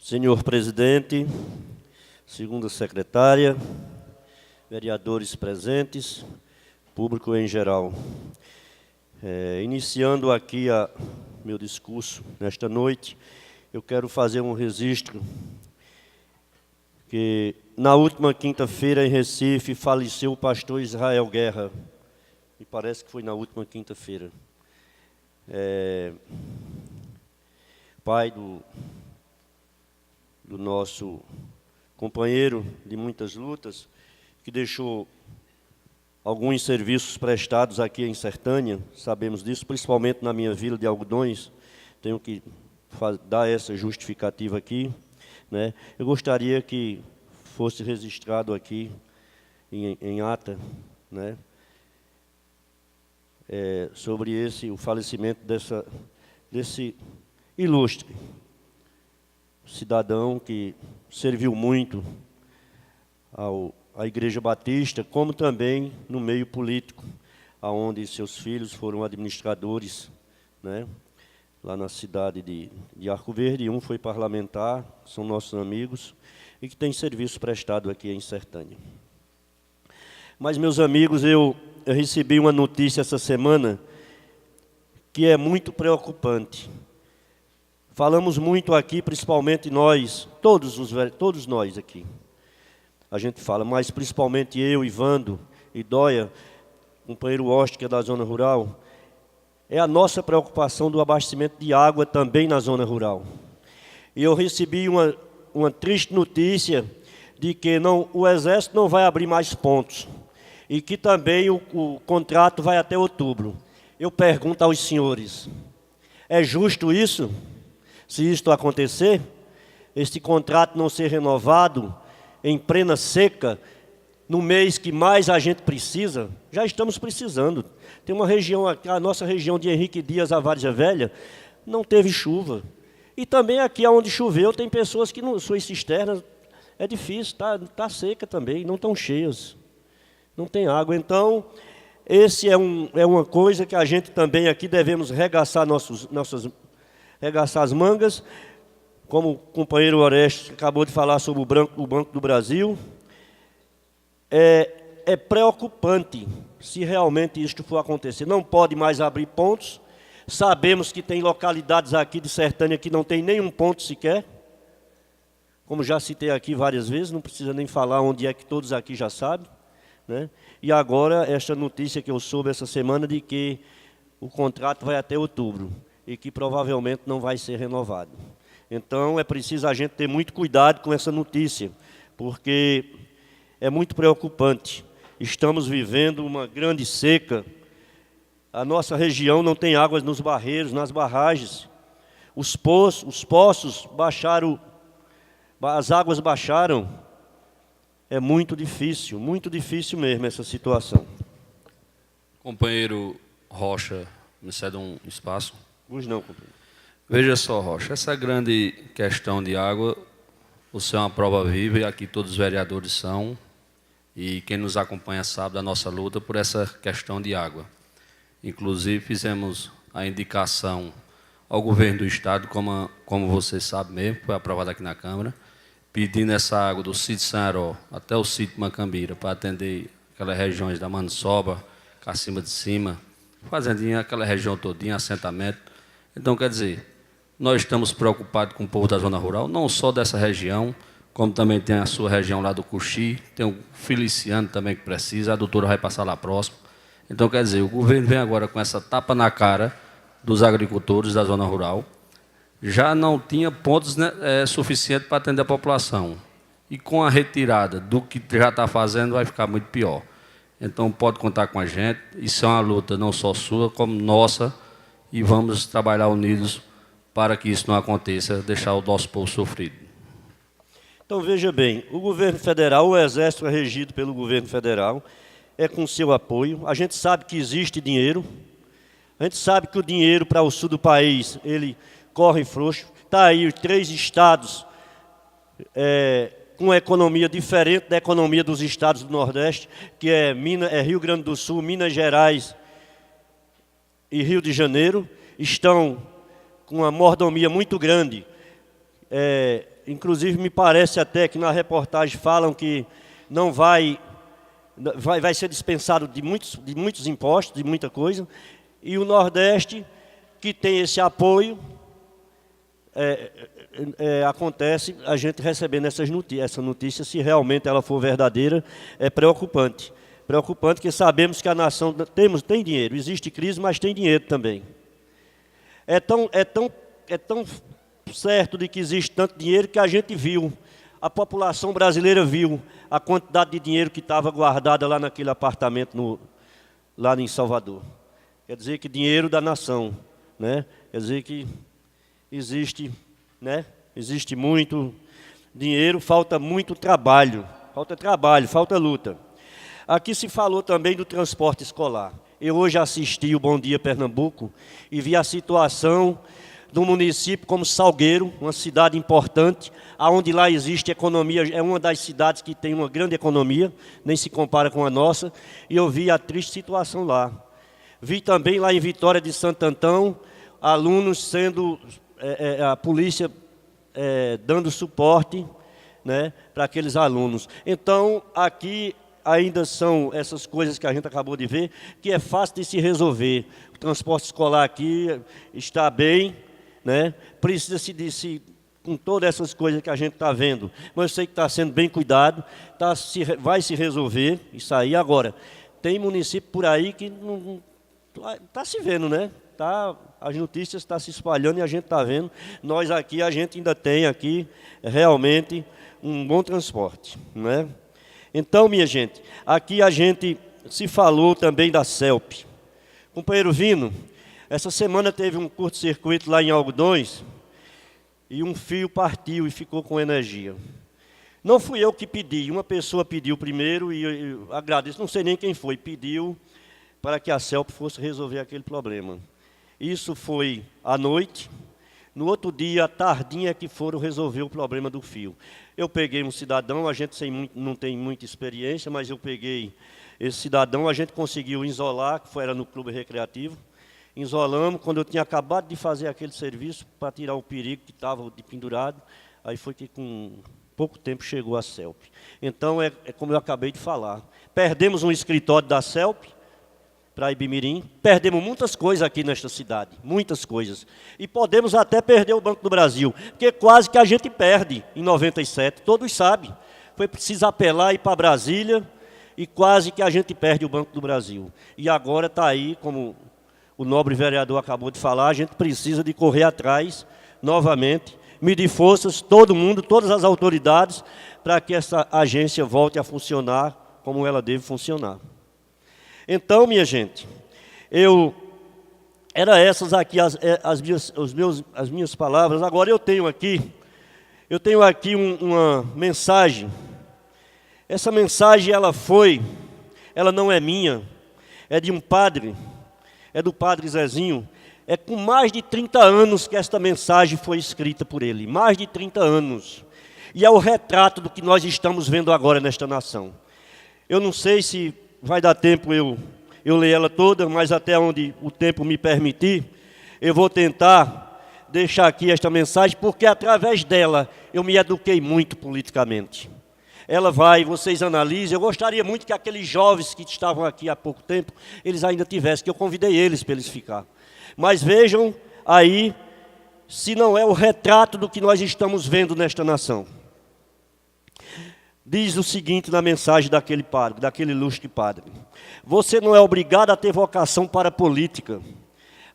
Senhor presidente, segunda secretária, vereadores presentes, público em geral. Iniciando aqui meu discurso nesta noite, eu quero fazer um registro que na última quinta-feira em Recife faleceu o pastor Israel Guerra. Me parece que foi na última quinta-feira. Pai do nosso companheiro de muitas lutas, que deixou alguns serviços prestados aqui em Sertânia, sabemos disso, principalmente na minha vila de Algodões, tenho que dar essa justificativa aqui, né? Eu gostaria que fosse registrado aqui em ata, né? Sobre o falecimento desse ilustre cidadão que serviu muito à Igreja Batista, como também no meio político, onde seus filhos foram administradores, né, lá na cidade de Arco Verde, e um foi parlamentar, são nossos amigos, e que tem serviço prestado aqui em Sertânia. Mas, meus amigos, eu recebi uma notícia essa semana que é muito preocupante. Falamos muito aqui, principalmente nós, todos nós aqui. A gente fala, mas principalmente eu, Ivando e Dóia, companheiro Oste, que é da zona rural, é a nossa preocupação do abastecimento de água também na zona rural. E eu recebi uma triste notícia de que o Exército não vai abrir mais pontos e que também o contrato vai até outubro. Eu pergunto aos senhores, é justo isso? Se isto acontecer, este contrato não ser renovado em plena seca, no mês que mais a gente precisa, já estamos precisando. Tem uma região, a nossa região de Henrique Dias, a Várzea Velha, não teve chuva. E também aqui onde choveu, tem pessoas que suas cisternas, é difícil, tá seca também, não estão cheias, não tem água. Então, esse é uma coisa que a gente também aqui devemos regaçar as mangas, como o companheiro Orestes acabou de falar sobre o Banco do Brasil. É preocupante se realmente isto for acontecer. Não pode mais abrir pontos. Sabemos que tem localidades aqui de Sertânia que não tem nenhum ponto sequer. Como já citei aqui várias vezes, não precisa nem falar onde é que todos aqui já sabem, né? E agora, esta notícia que eu soube essa semana de que o contrato vai até outubro e que provavelmente não vai ser renovado. Então, é preciso a gente ter muito cuidado com essa notícia, porque é muito preocupante. Estamos vivendo uma grande seca. A nossa região não tem águas nos barreiros, nas barragens. Os poços baixaram, as águas baixaram. É muito difícil mesmo essa situação. Companheiro Rocha, me cede um espaço. Pois não, companheiro. Veja só, Rocha, essa grande questão de água, você é uma prova viva, e aqui todos os vereadores são, e quem nos acompanha sabe da nossa luta por essa questão de água. Inclusive, fizemos a indicação ao governo do Estado, como você sabe mesmo, foi aprovado aqui na Câmara, pedindo essa água do sítio Sanharó até o sítio Macambira, para atender aquelas regiões da Maniçoba, Cacimba de Cima, Fazendinha, aquela região todinha, assentamento. Então, quer dizer, nós estamos preocupados com o povo da zona rural, não só dessa região, como também tem a sua região lá do Cuxi, tem o Feliciano também que precisa, a doutora vai passar lá próximo. Então, quer dizer, o governo vem agora com essa tapa na cara dos agricultores da zona rural, já não tinha pontos, né, suficientes para atender a população. E com a retirada do que já está fazendo, vai ficar muito pior. Então, pode contar com a gente, isso é uma luta não só sua, como nossa, e vamos trabalhar unidos para que isso não aconteça, deixar o nosso povo sofrido. Então, veja bem, o governo federal, o Exército é regido pelo governo federal, é com seu apoio. A gente sabe que existe dinheiro, a gente sabe que o dinheiro para o sul do país, ele corre frouxo. Está aí 3 estados com uma economia diferente da economia dos estados do Nordeste, que é Rio Grande do Sul, Minas Gerais e Rio de Janeiro, estão com uma mordomia muito grande inclusive me parece até que na reportagem falam que não vai ser dispensado de muitos impostos, de muita coisa, e o Nordeste, que tem esse apoio, acontece a gente recebendo essa notícia, se realmente ela for verdadeira, é preocupante. Preocupante, porque sabemos que a nação tem dinheiro, existe crise, mas tem dinheiro também. É tão certo de que existe tanto dinheiro que a gente viu, a população brasileira viu a quantidade de dinheiro que estava guardada lá naquele apartamento lá em Salvador. Quer dizer que dinheiro da nação, né? Quer dizer que existe, né? Existe muito dinheiro, falta muito trabalho, falta luta. Aqui se falou também do transporte escolar. Eu hoje assisti o Bom Dia Pernambuco e vi a situação do município como Salgueiro, uma cidade importante, onde lá existe economia, é uma das cidades que tem uma grande economia, nem se compara com a nossa, e eu vi a triste situação lá. Vi também lá em Vitória de Santo Antão, alunos sendo, a polícia dando suporte, né, para aqueles alunos. Então, aqui ainda são essas coisas que a gente acabou de ver, que é fácil de se resolver. O transporte escolar aqui está bem, né? Precisa com todas essas coisas que a gente está vendo, mas eu sei que está sendo bem cuidado, vai se resolver isso aí. Agora, tem município por aí que não está se vendo, né? As notícias estão se espalhando e a gente está vendo. Nós aqui, a gente ainda tem aqui realmente um bom transporte, né? Então, minha gente, aqui a gente se falou também da CELP. Companheiro Vino, essa semana teve um curto-circuito lá em Algodões e um fio partiu e ficou com energia. Não fui eu que pedi, uma pessoa pediu primeiro e eu agradeço, não sei nem quem foi, pediu para que a CELP fosse resolver aquele problema. Isso foi à noite. No outro dia, à tardinha, que foram resolver o problema do fio. Eu peguei um cidadão, a gente não tem muita experiência, mas eu peguei esse cidadão, a gente conseguiu isolar, que era no clube recreativo. Isolamos, quando eu tinha acabado de fazer aquele serviço, para tirar o perigo que estava de pendurado, aí foi que com pouco tempo chegou a CELP. Então, é como eu acabei de falar. Perdemos um escritório da CELP, para Ibimirim, perdemos muitas coisas aqui nesta cidade, muitas coisas. E podemos até perder o Banco do Brasil, porque quase que a gente perde em 97, todos sabem. Foi preciso apelar, ir para Brasília, e quase que a gente perde o Banco do Brasil. E agora está aí, como o nobre vereador acabou de falar, a gente precisa de correr atrás, novamente, medir forças, todo mundo, todas as autoridades, para que essa agência volte a funcionar como ela deve funcionar. Então, minha gente, eram essas aqui as minhas palavras. Agora eu tenho aqui uma mensagem. Essa mensagem ela não é minha, é de um padre, é do padre Zezinho. É com mais de 30 anos que esta mensagem foi escrita por ele, mais de 30 anos. E é o retrato do que nós estamos vendo agora nesta nação. Eu não sei se vai dar tempo eu ler ela toda, mas até onde o tempo me permitir, eu vou tentar deixar aqui esta mensagem, porque através dela eu me eduquei muito politicamente. Ela vocês analisem, eu gostaria muito que aqueles jovens que estavam aqui há pouco tempo, eles ainda tivessem, que eu convidei eles para eles ficar. Mas vejam aí, se não é o retrato do que nós estamos vendo nesta nação. Diz o seguinte na mensagem daquele padre, daquele ilustre padre: você não é obrigado a ter vocação para a política,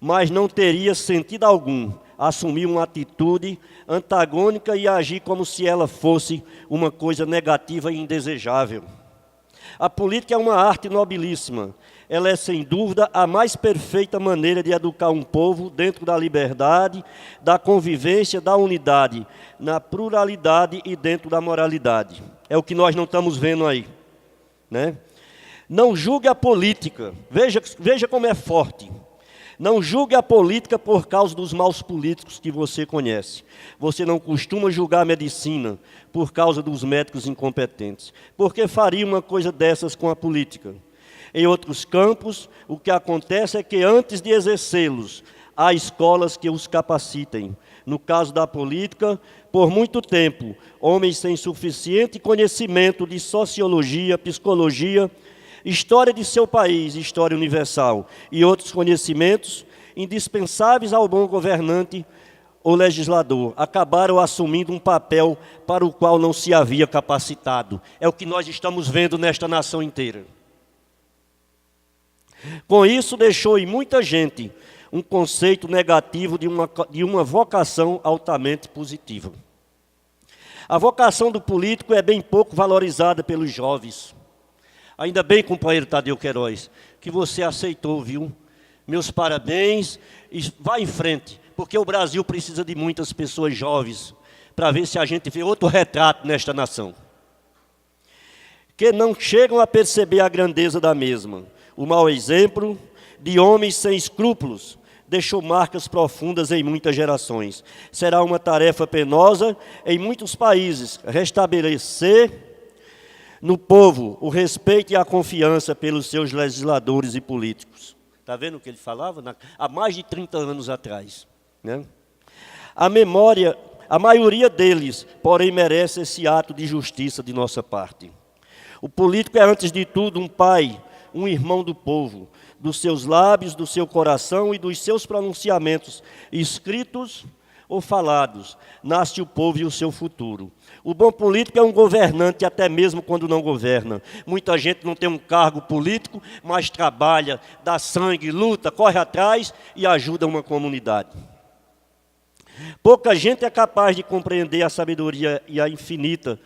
mas não teria sentido algum assumir uma atitude antagônica e agir como se ela fosse uma coisa negativa e indesejável. A política é uma arte nobilíssima. Ela é, sem dúvida, a mais perfeita maneira de educar um povo dentro da liberdade, da convivência, da unidade, na pluralidade e dentro da moralidade. É o que nós não estamos vendo aí, né? Não julgue a política. Veja como é forte. Não julgue a política por causa dos maus políticos que você conhece. Você não costuma julgar a medicina por causa dos médicos incompetentes. Por que faria uma coisa dessas com a política? Em outros campos, o que acontece é que antes de exercê-los, há escolas que os capacitem. No caso da política, por muito tempo, homens sem suficiente conhecimento de sociologia, psicologia, história de seu país, história universal e outros conhecimentos indispensáveis ao bom governante ou legislador, acabaram assumindo um papel para o qual não se havia capacitado. É o que nós estamos vendo nesta nação inteira. Com isso, deixou em muita gente um conceito negativo de uma vocação altamente positiva. A vocação do político é bem pouco valorizada pelos jovens. Ainda bem, companheiro Tadeu Queiroz, que você aceitou, viu? Meus parabéns e vá em frente, porque o Brasil precisa de muitas pessoas jovens para ver se a gente vê outro retrato nesta nação. Que não chegam a perceber a grandeza da mesma. O mau exemplo de homens sem escrúpulos deixou marcas profundas em muitas gerações. Será uma tarefa penosa em muitos países restabelecer no povo o respeito e a confiança pelos seus legisladores e políticos. Está vendo o que ele falava? Há mais de 30 anos atrás. Né? A maioria deles, porém, merece esse ato de justiça de nossa parte. O político é, antes de tudo, um pai, um irmão do povo, dos seus lábios, do seu coração e dos seus pronunciamentos, escritos ou falados, nasce o povo e o seu futuro. O bom político é um governante, até mesmo quando não governa. Muita gente não tem um cargo político, mas trabalha, dá sangue, luta, corre atrás e ajuda uma comunidade. Pouca gente é capaz de compreender a sabedoria e a infinita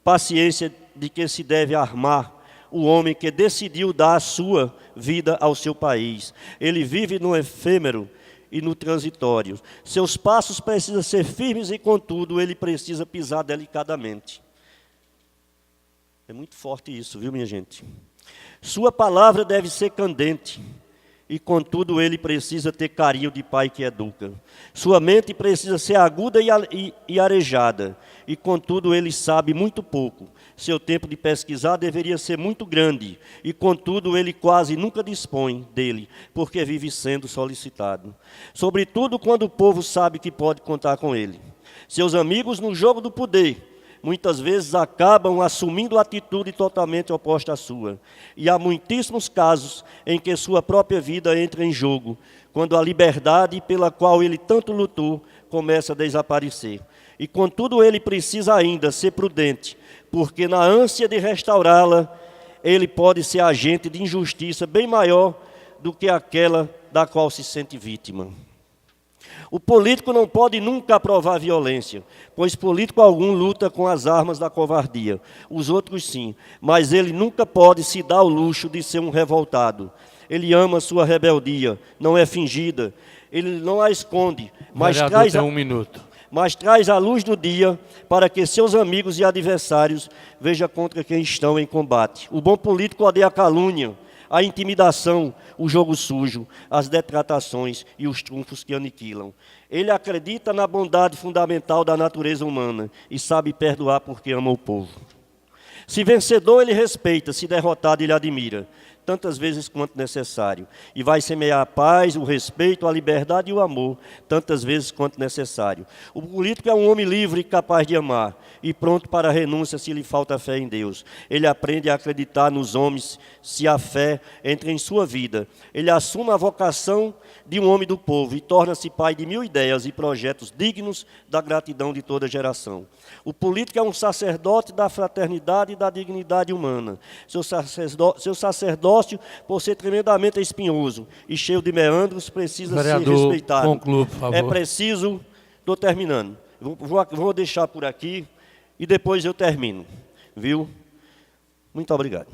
paciência de que se deve armar o homem que decidiu dar a sua vida ao seu país. Ele vive no efêmero e no transitório. Seus passos precisam ser firmes e, contudo, ele precisa pisar delicadamente. É muito forte isso, viu, minha gente? Sua palavra deve ser candente e, contudo, ele precisa ter carinho de pai que educa. Sua mente precisa ser aguda e arejada e, contudo, ele sabe muito pouco. Seu tempo de pesquisar deveria ser muito grande e, contudo, ele quase nunca dispõe dele, porque vive sendo solicitado. Sobretudo quando o povo sabe que pode contar com ele. Seus amigos no jogo do poder muitas vezes acabam assumindo atitude totalmente oposta à sua. E há muitíssimos casos em que sua própria vida entra em jogo, quando a liberdade pela qual ele tanto lutou começa a desaparecer. E, contudo, ele precisa ainda ser prudente, porque na ânsia de restaurá-la, ele pode ser agente de injustiça bem maior do que aquela da qual se sente vítima. O político não pode nunca aprovar violência, pois político algum luta com as armas da covardia, os outros sim, mas ele nunca pode se dar o luxo de ser um revoltado. Ele ama sua rebeldia, não é fingida, ele não a esconde, mas traz a luz do dia para que seus amigos e adversários vejam contra quem estão em combate. O bom político odeia a calúnia, a intimidação, o jogo sujo, as detratações e os trunfos que aniquilam. Ele acredita na bondade fundamental da natureza humana e sabe perdoar porque ama o povo. Se vencedor, ele respeita, se derrotado, ele admira, tantas vezes quanto necessário. E vai semear a paz, o respeito, a liberdade e o amor, tantas vezes quanto necessário. O político é um homem livre e capaz de amar, e pronto para a renúncia se lhe falta fé em Deus. Ele aprende a acreditar nos homens se a fé entra em sua vida. Ele assume a vocação de um homem do povo e torna-se pai de 1000 ideias e projetos dignos da gratidão de toda geração. O político é um sacerdote da fraternidade e da dignidade humana. Seu sacerdócio, por ser tremendamente espinhoso e cheio de meandros, precisa ser respeitado. Conclua, por favor. É preciso... Estou terminando. Vou deixar por aqui e depois eu termino. Viu? Muito obrigado.